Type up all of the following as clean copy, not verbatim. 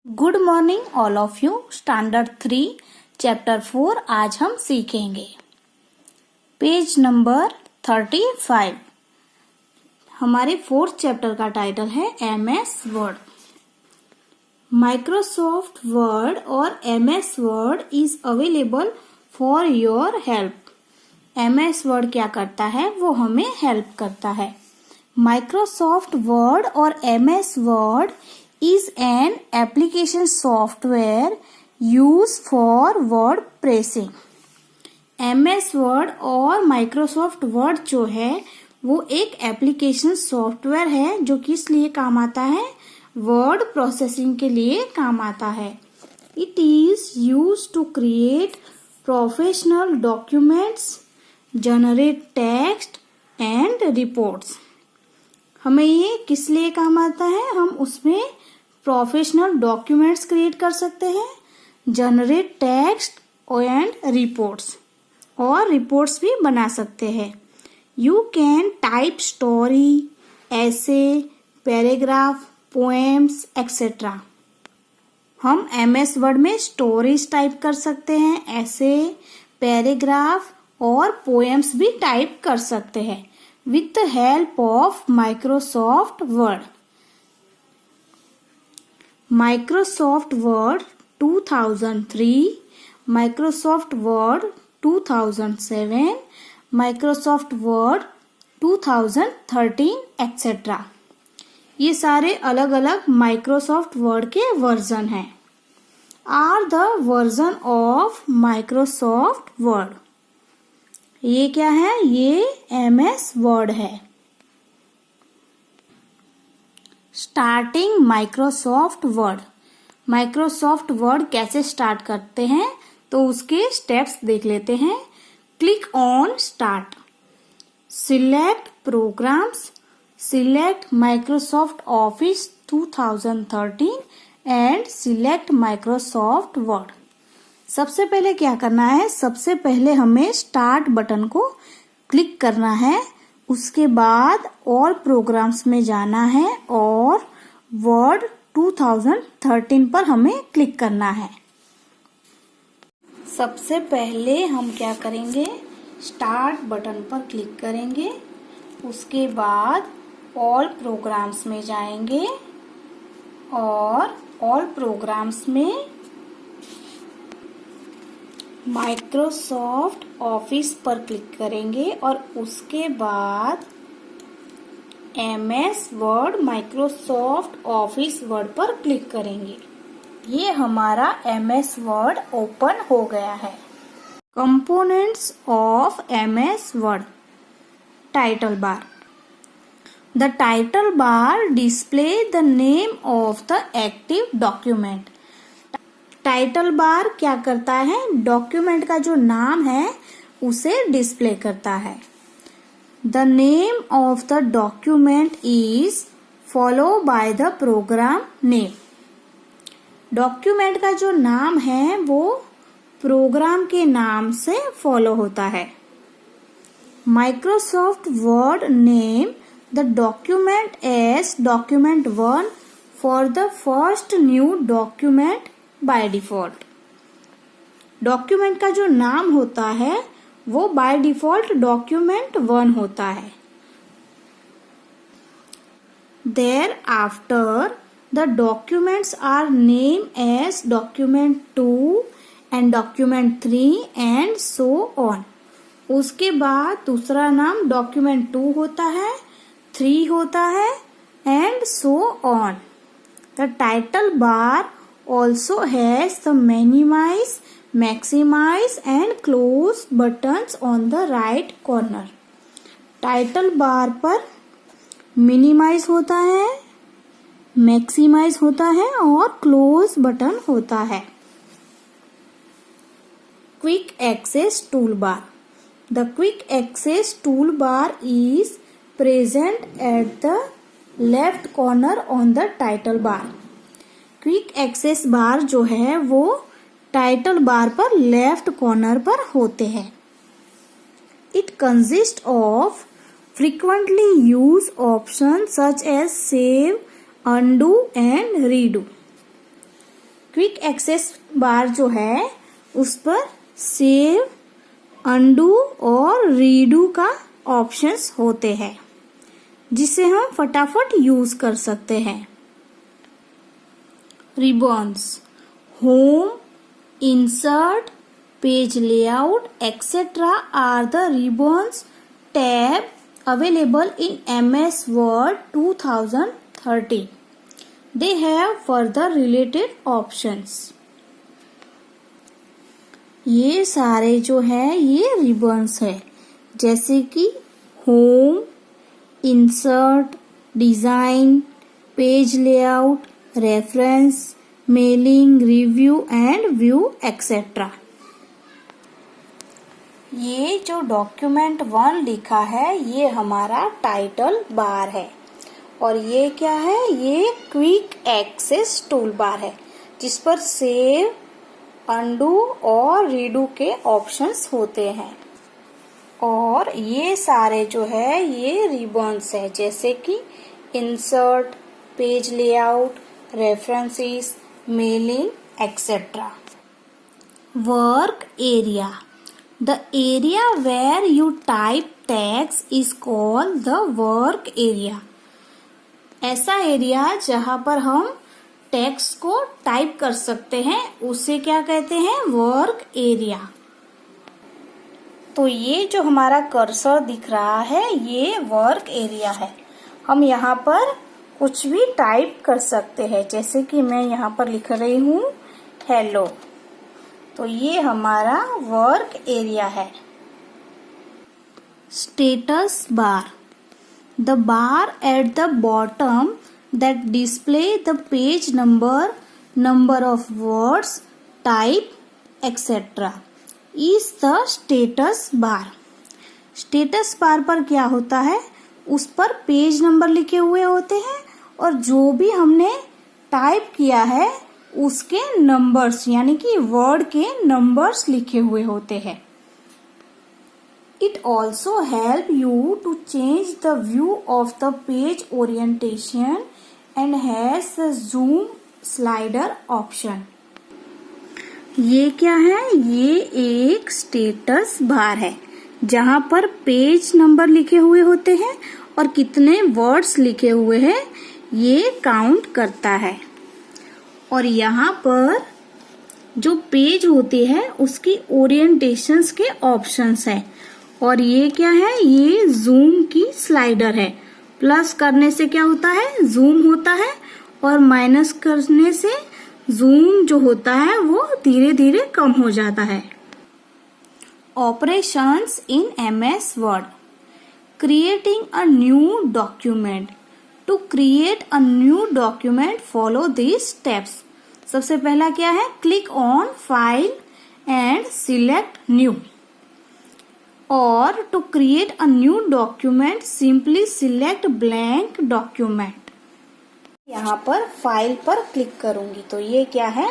Good morning all of you. Standard 3 chapter 4 आज हम सीखेंगे। Page number 35। हमारे 4th चैप्टर का टाइटल है MS वर्ड। माइक्रोसॉफ्ट वर्ड और MS Word is available for your help. MS word क्या करता है? वो हमें हेल्प करता है। माइक्रोसॉफ्ट वर्ड और MS word is an application software used for word pressing। MS Word और Microsoft Word जो है वो एक एप्लीकेशन सॉफ्टवेयर है जो किस लिए काम आता है? वर्ड प्रोसेसिंग के लिए काम आता है। It is used to create professional documents, generate text and reports. हमें ये किस लिए काम आता है? हम उसमें प्रोफेशनल डॉक्यूमेंट्स क्रिएट कर सकते हैं, जनरेट टेक्स्ट एंड रिपोर्ट्स, और रिपोर्ट्स भी बना सकते हैं। यू कैन टाइप स्टोरी, ऐसे, पैराग्राफ, पोएम्स एक्सेट्रा। हम MS वर्ड में स्टोरीज टाइप कर सकते हैं, ऐसे, पैराग्राफ और पोएम्स भी टाइप कर सकते हैं with the help of Microsoft Word. Microsoft Word 2003, Microsoft Word 2007, Microsoft Word 2013 etcetera. ये सारे अलग अलग माइक्रोसॉफ्ट वर्ड के वर्जन हैं। Are the version of Microsoft Word. ये क्या है? ये MS वर्ड है। Starting Microsoft Word. Microsoft Word कैसे स्टार्ट करते हैं तो उसके स्टेप्स देख लेते हैं। Click on start, select programs, select Microsoft Office 2013 and select Microsoft word. सबसे पहले क्या करना है? सबसे पहले हमें स्टार्ट बटन को क्लिक करना है। उसके बाद ऑल प्रोग्राम्स में जाना है और वर्ड 2013 पर हमें क्लिक करना है। सबसे पहले हम क्या करेंगे? स्टार्ट बटन पर क्लिक करेंगे। उसके बाद ऑल प्रोग्राम्स में जाएंगे और ऑल प्रोग्राम्स में माइक्रोसॉफ्ट ऑफिस पर क्लिक करेंगे और उसके बाद MS word Microsoft Office word पर क्लिक करेंगे। ये हमारा MS वर्ड ओपन हो गया है। Components of MS word. Title bar. The title bar display the name of the active document. Title bar क्या करता है? डॉक्यूमेंट का जो नाम है उसे डिस्प्ले करता है। The name of the document is follow by the program name. Document का जो नाम है वो प्रोग्राम के नाम से फॉलो होता है। Microsoft Word name the document as document 1 for the first new document by default. Document का जो नाम होता है वो बाय डिफॉल्ट डॉक्यूमेंट 1 होता है। Thereafter the documents are name as document 2 and document 3 and so on. उसके बाद दूसरा नाम डॉक्यूमेंट 2 होता है, 3 होता है and so on. The title bar also has the minimize, maximize and close buttons on the right corner। Title bar पर minimise होता है, मैक्सिमाइज होता है और क्लोज बटन होता है। Quick access tool bar. The quick access tool bar is present at the left corner on the title bar. Quick access bar जो है वो टाइटल बार पर लेफ्ट कॉर्नर पर होते हैं। It consist of frequently use option such as save, undo and redo. Quick access bar जो है उस पर सेव, अनडू और रीडू का ऑप्शंस होते हैं जिसे हम फटाफट यूज कर सकते हैं। Ribbons, home, insert, page layout etcetera are the ribbons tab available in MS Word 2013. They have further related options. ये सारे जो है ये रिबन्स है, जैसे कि home, insert, design, page layout, reference, mailing, review and view etcetera. ये जो डॉक्यूमेंट 1 लिखा है ये हमारा टाइटल बार है और ये क्या है, ये क्विक एक्सेस टूल बार है जिस पर सेव, अनडू और रीडू के ऑप्शंस होते हैं। और ये सारे जो है ये रिबन्स है, जैसे कि insert, page layout, references, mailing etcetera. Work area, the area where you type text is called the work area. ऐसा एरिया जहां पर हम टेक्स्ट को टाइप कर सकते हैं उसे क्या कहते हैं, वर्क एरिया। तो ये जो हमारा कर्सर दिख रहा है ये वर्क एरिया है। हम यहाँ पर कुछ भी टाइप कर सकते हैं, जैसे कि मैं यहाँ पर लिख रही हूँ हेलो, तो ये हमारा वर्क एरिया है। Status bar, the bar at the bottom that display the page number, number of words, type etcetera is the status bar. Status bar पर क्या होता है, उस पर पेज नंबर लिखे हुए होते हैं और जो भी हमने टाइप किया है उसके नंबर्स यानी कि वर्ड के नंबर्स लिखे हुए होते हैं। It also help you to change the view of the page orientation and has the zoom slider option. ये क्या है, ये एक स्टेटस बार है जहां पर पेज नंबर लिखे हुए होते हैं और कितने वर्ड्स लिखे हुए हैं ये काउंट करता है। और यहाँ पर जो पेज होती है उसकी ओरिएंटेशंस के ऑप्शंस है। और ये क्या है, ये जूम की स्लाइडर है। प्लस करने से क्या होता है, जूम होता है और माइनस करने से जूम जो होता है वो धीरे धीरे कम हो जाता है। Operations in MS Word, creating a new document. To create a new document follow this steps. सबसे पहला क्या है, click on file and select new. और to create a new document simply select blank document. यहाँ पर file पर click करूंगी तो ये क्या है,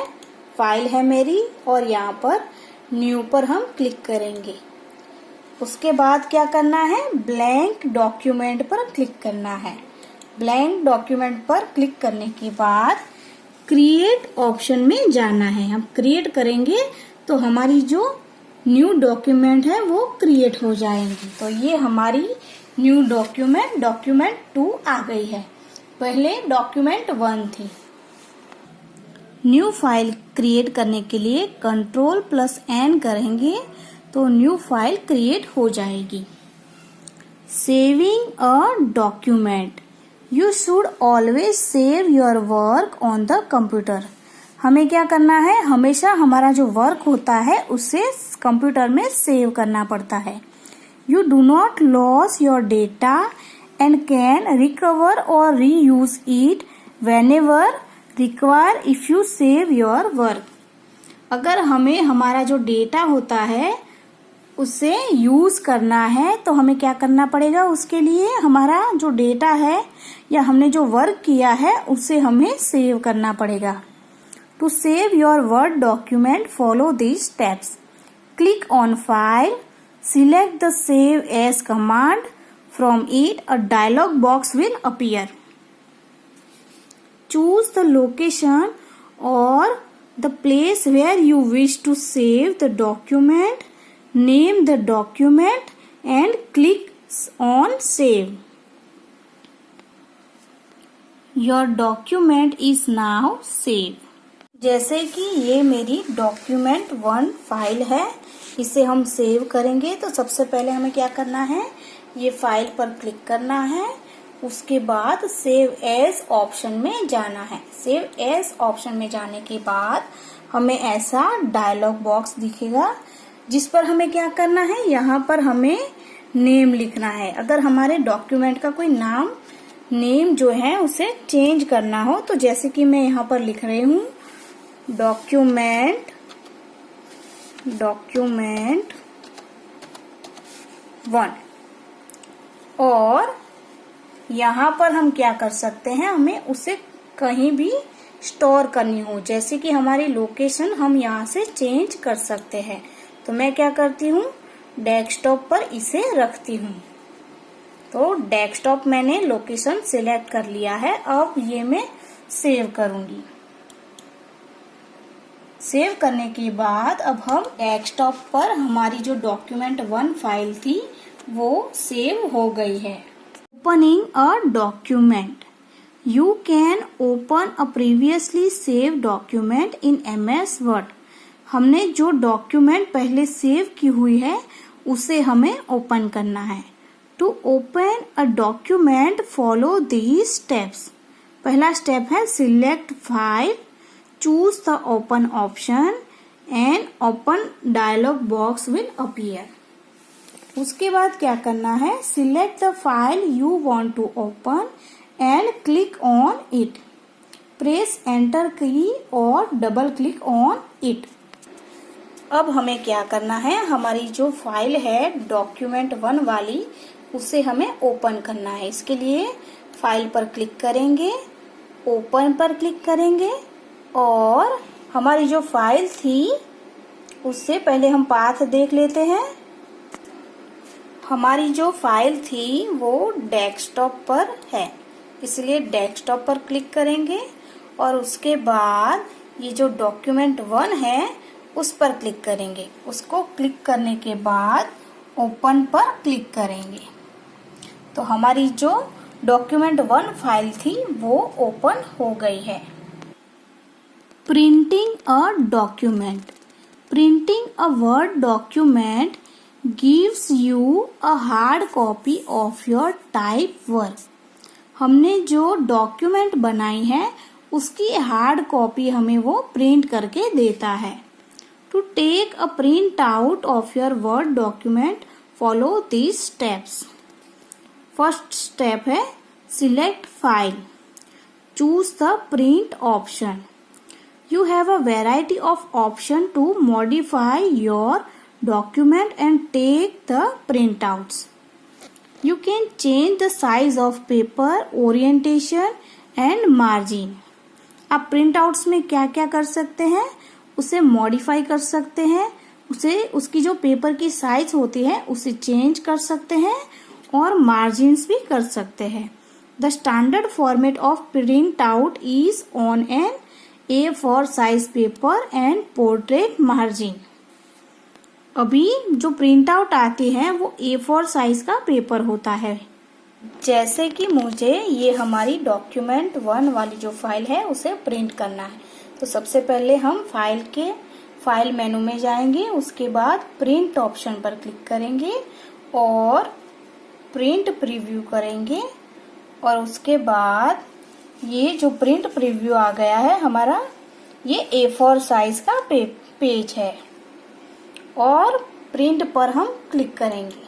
फाइल है मेरी और यहाँ पर न्यू पर हम क्लिक करेंगे। उसके बाद क्या करना है, ब्लैंक डॉक्यूमेंट पर क्लिक करना है। ब्लैंक डॉक्यूमेंट पर क्लिक करने के बाद क्रिएट ऑप्शन में जाना है। हम क्रिएट करेंगे तो हमारी जो न्यू डॉक्यूमेंट है वो क्रिएट हो जाएंगी। तो ये हमारी न्यू डॉक्यूमेंट 2 आ गई है, पहले डॉक्यूमेंट 1 थी। न्यू फाइल क्रिएट करने के लिए Ctrl+N करेंगे तो न्यू फाइल क्रिएट हो जाएगी। Saving a document, you should always save your work on the computer. हमें क्या करना है, हमेशा हमारा जो वर्क होता है उसे कंप्यूटर में सेव करना पड़ता है। You do not loss your data and can recover or reuse it whenever require if you save your work. अगर हमें हमारा जो डेटा होता है उसे यूज करना है तो हमें क्या करना पड़ेगा, उसके लिए हमारा जो डेटा है या हमने जो वर्क किया है उसे हमें सेव करना पड़ेगा। To save your word document follow these steps. Click on file, select the save as command, from it a dialog box will appear. Choose the location or The place where you wish to save the document, name the document and click on save. Your document is now saved. जैसे कि ये मेरी document 1 file है, इसे हम save करेंगे तो सबसे पहले हमें क्या करना है, ये फाइल पर क्लिक करना है, उसके बाद सेव एज ऑप्शन में जाना है। सेव एज ऑप्शन में जाने के बाद हमें ऐसा डायलॉग बॉक्स दिखेगा जिस पर हमें क्या करना है, यहाँ पर हमें नेम लिखना है। अगर हमारे डॉक्यूमेंट का कोई नेम जो है उसे चेंज करना हो तो जैसे कि मैं यहाँ पर लिख रही हूँ डॉक्यूमेंट 1 और यहाँ पर हम क्या कर सकते हैं, हमें उसे कहीं भी स्टोर करनी हो, जैसे कि हमारी लोकेशन हम यहाँ से चेंज कर सकते हैं। तो मैं क्या करती हूँ, डेस्कटॉप पर इसे रखती हूँ। तो डेस्कटॉप मैंने लोकेशन सिलेक्ट कर लिया है। अब ये मैं सेव करूंगी। सेव करने के बाद अब हम डेस्कटॉप पर हमारी जो डॉक्यूमेंट 1 फाइल थी वो सेव हो गई है। Opening a document. You can open a previously saved document in MS Word. हमने जो डॉक्यूमेंट पहले सेव की हुई है उसे हमें ओपन करना है। To open a document follow these steps. पहला स्टेप है select file, choose the open option and open dialog box will appear. उसके बाद क्या करना है, select the file you want to open and click on it. Press enter key और double click on it. अब हमें क्या करना है, हमारी जो फाइल है डॉक्यूमेंट 1 वाली उसे हमें ओपन करना है। इसके लिए फाइल पर क्लिक करेंगे, ओपन पर क्लिक करेंगे और हमारी जो फाइल थी उससे पहले हम पाथ देख लेते हैं। हमारी जो फाइल थी वो डेस्कटॉप पर है, इसलिए डेस्कटॉप पर क्लिक करेंगे और उसके बाद ये जो डॉक्यूमेंट 1 है उस पर क्लिक करेंगे। उसको क्लिक करने के बाद ओपन पर क्लिक करेंगे तो हमारी जो डॉक्यूमेंट 1 फाइल थी वो ओपन हो गई है। Printing a document. Printing a word document gives you a hard copy of your type work. हमने जो डॉक्यूमेंट बनाई है उसकी हार्ड कॉपी हमें वो प्रिंट करके देता है। To take a print out of your word document follow these steps. First step है select file, choose the print option. You have a variety of option to modify your document and take the printouts. You can change the size of paper, orientation and margin. आप printouts में क्या क्या कर सकते हैं, उसे modify कर सकते हैं, उसे उसकी जो पेपर की साइज होती है उसे चेंज कर सकते हैं और margins भी कर सकते हैं। The standard format of printout is on an A4 size paper and portrait margin. अभी जो प्रिंट आउट आती है वो A4 साइज का पेपर होता है। जैसे कि मुझे ये हमारी डॉक्यूमेंट 1 वाली जो फाइल है उसे प्रिंट करना है तो सबसे पहले हम फाइल मेनू में जाएंगे, उसके बाद प्रिंट ऑप्शन पर क्लिक करेंगे और प्रिंट प्रीव्यू करेंगे और उसके बाद ये जो प्रिंट प्रीव्यू आ गया है हमारा, ये A4 साइज का पेज है और प्रिंट पर हम क्लिक करेंगे।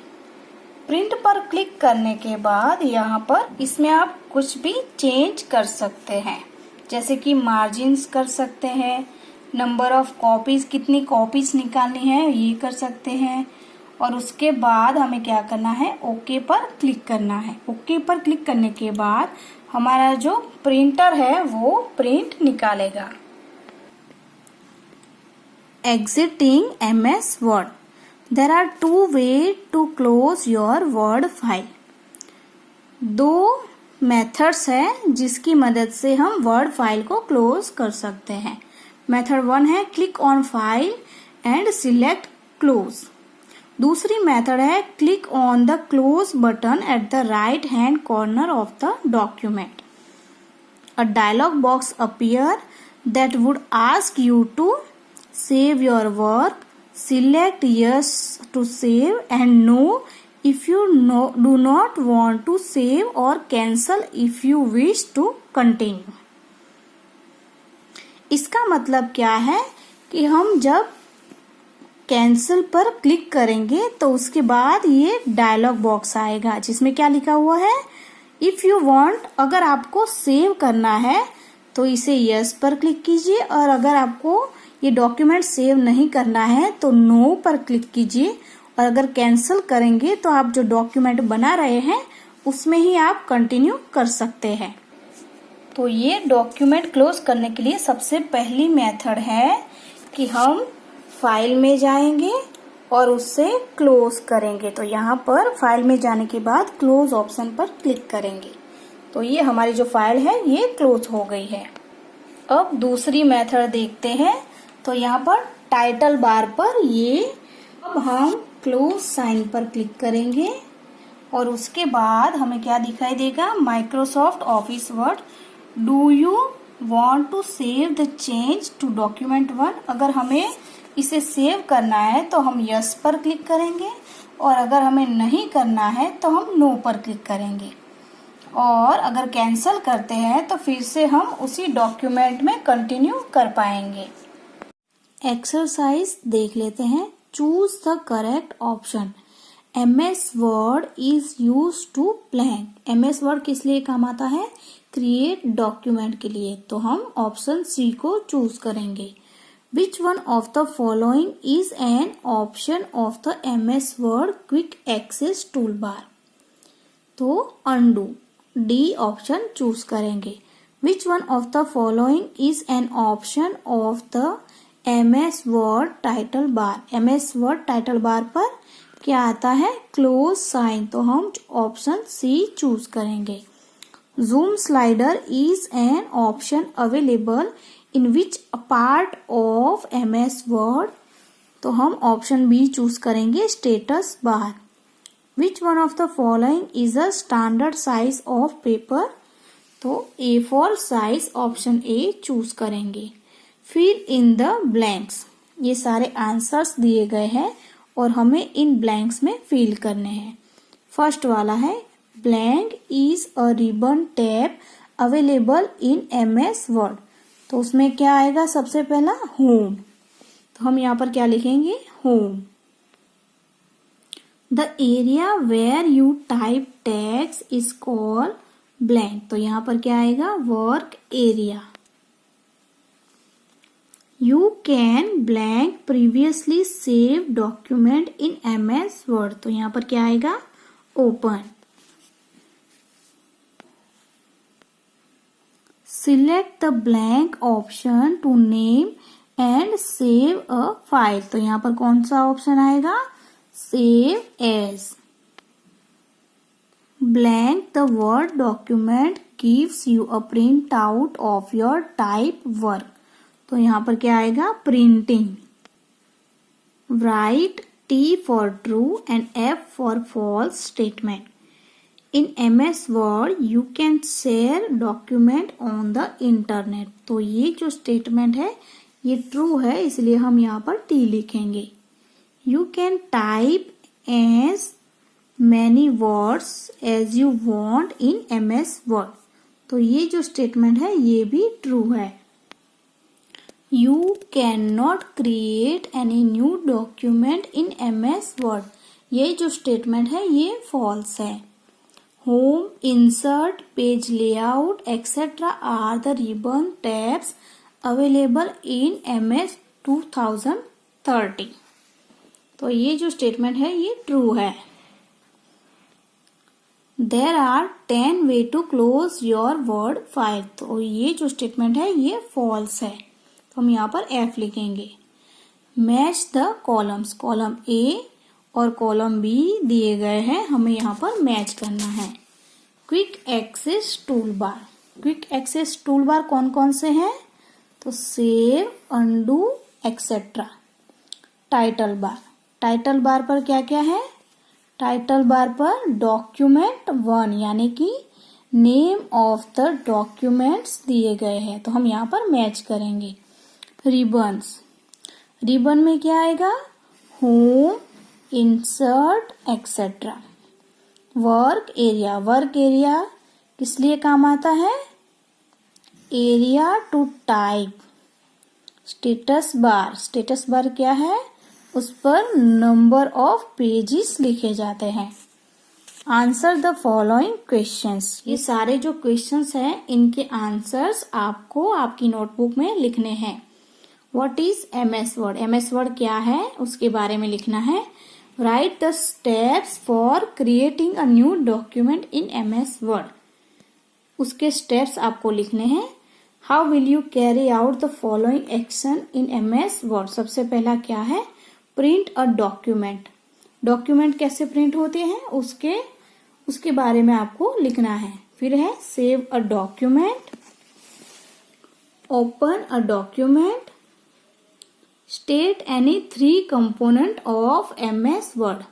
प्रिंट पर क्लिक करने के बाद यहाँ पर इसमें आप कुछ भी चेंज कर सकते हैं, जैसे कि मार्जिन्स कर सकते हैं, नंबर ऑफ कॉपीज, कितनी कॉपीज निकालनी है ये कर सकते हैं और उसके बाद हमें क्या करना है, ओके पर क्लिक करना है। ओके पर क्लिक करने के बाद हमारा जो प्रिंटर है वो प्रिंट निकालेगा। Exiting MS Word. There are 2 ways to close your Word file. 2 methods है जिसकी मदद से हम वर्ड फाइल को क्लोज कर सकते हैं। मेथड 1 है click on file and select close. दूसरी मेथड है click on the close button at the right hand corner of the document. A dialog box appear that would ask you to save your work. Select yes to save and no if you do not want to save or cancel if you wish to continue. इसका मतलब क्या है कि हम जब cancel पर click करेंगे तो उसके बाद ये डायलॉग बॉक्स आएगा जिसमें क्या लिखा हुआ है, इफ यू वांट, अगर आपको सेव करना है तो इसे यस पर क्लिक कीजिए और अगर आपको ये डॉक्यूमेंट सेव नहीं करना है तो नो पर क्लिक कीजिए और अगर कैंसिल करेंगे तो आप जो डॉक्यूमेंट बना रहे हैं उसमें ही आप कंटिन्यू कर सकते हैं। तो ये डॉक्यूमेंट क्लोज करने के लिए सबसे पहली मेथड है कि हम फाइल में जाएंगे और उससे क्लोज करेंगे। तो यहाँ पर फाइल में जाने के बाद क्लोज ऑप्शन पर क्लिक करेंगे तो ये हमारी जो फाइल है ये क्लोज हो गई है। अब दूसरी मेथड देखते हैं। तो यहाँ पर टाइटल बार पर ये अब हम क्लोज साइन पर क्लिक करेंगे और उसके बाद हमें क्या दिखाई देगा, Microsoft Office Word, do you want to save the change to document 1। अगर हमें इसे सेव करना है तो हम यस पर क्लिक करेंगे और अगर हमें नहीं करना है तो हम नो पर क्लिक करेंगे और अगर कैंसिल करते हैं तो फिर से हम उसी डॉक्यूमेंट में कंटिन्यू कर पाएंगे। एक्सरसाइज देख लेते हैं। Choose the correct option. MS Word is use to blank. MS Word किस लिए काम आता है, क्रिएट डॉक्यूमेंट के लिए। तो हम ऑप्शन सी को चूज करेंगे। Which one of the following is an option of the MS Word Quick Access Toolbar? तो undo D ऑप्शन चूज करेंगे। Which one of the following is an option of the MS Word Title Bar? MS Word Title Bar पर क्या आता है, close sign. तो हम option C choose करेंगे। Zoom slider is an option available in which a part of MS Word? तो हम option B choose करेंगे, status bar. Which one of the following is a standard size of paper? तो A4 size option A choose करेंगे। Fill in the blanks. ये सारे answers दिए गए हैं और हमें इन ब्लैंक्स में फिल करने हैं। फर्स्ट वाला है blank is a ribbon tab available in MS Word। तो उसमें क्या आएगा, सबसे पहला होम। तो हम यहाँ पर क्या लिखेंगे, home. The area where you type text is called blank. तो यहाँ पर क्या आएगा, work area. You can blank previously save document in MS Word। तो यहाँ पर क्या आएगा, open. Select the blank option to name and save a file। तो यहाँ पर कौन सा ऑप्शन आएगा, save as। Blank the Word document gives you a print out of your type work। तो यहाँ पर क्या आएगा, printing। Write T for true and F for false statement। In MS Word you can share document on the internet। तो ये जो statement है ये ट्रू है इसलिए हम यहाँ पर T लिखेंगे। You can type as many words as you want in MS Word। तो ये जो स्टेटमेंट है ये भी ट्रू है। You cannot create any new document in MS Word। ये जो स्टेटमेंट है ये फॉल्स है। Home, insert, page layout, etc. are the ribbon tabs available in MS 2030। तो ये जो स्टेटमेंट है ये ट्रू है। There are 10 way to close your word file। तो ये जो स्टेटमेंट है ये फॉल्स है। तो हम यहाँ पर F लिखेंगे। Match the columns। Column A और कॉलम B दिए गए हैं, हमें यहाँ पर मैच करना है। Quick access tool bar. Quick access tool bar कौन कौन से हैं, तो save, undo, etcetera. Title bar पर क्या क्या है? टाइटल बार पर डॉक्यूमेंट 1 यानी कि नेम ऑफ द डॉक्यूमेंट्स दिए गए हैं, तो हम यहाँ पर मैच करेंगे। रिबन में क्या आएगा? Home, insert, etcetera. Work area किस लिए काम आता है? Area to type. Status bar क्या है? उस पर नंबर ऑफ पेजेस लिखे जाते हैं। Answer the following questions. ये सारे जो क्वेश्चंस हैं इनके आंसर्स आपको आपकी नोटबुक में लिखने हैं। What is MS word? MS word क्या है उसके बारे में लिखना है। Right the steps for creating a new document in MS word. उसके स्टेप्स आपको लिखने हैं। How will you carry out the following action in MS word? सबसे पहला क्या है? Print a document. डॉक्यूमेंट कैसे प्रिंट होते हैं उसके बारे में आपको लिखना है। फिर है save a document, open a document, state any 3 component of MS word.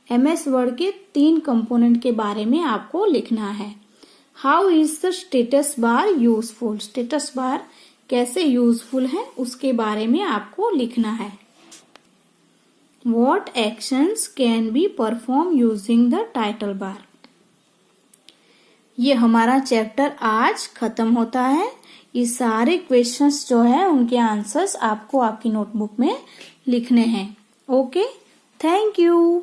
MS word के 3 कंपोनेंट के बारे में आपको लिखना है। How is the status bar useful? Status bar कैसे यूजफुल है उसके बारे में आपको लिखना है। What actions can be performed using the title bar? ये हमारा चैप्टर आज खत्म होता है। ये सारे क्वेश्चंस जो है उनके आंसर्स आपको आपकी नोटबुक में लिखने हैं। Okay, thank you.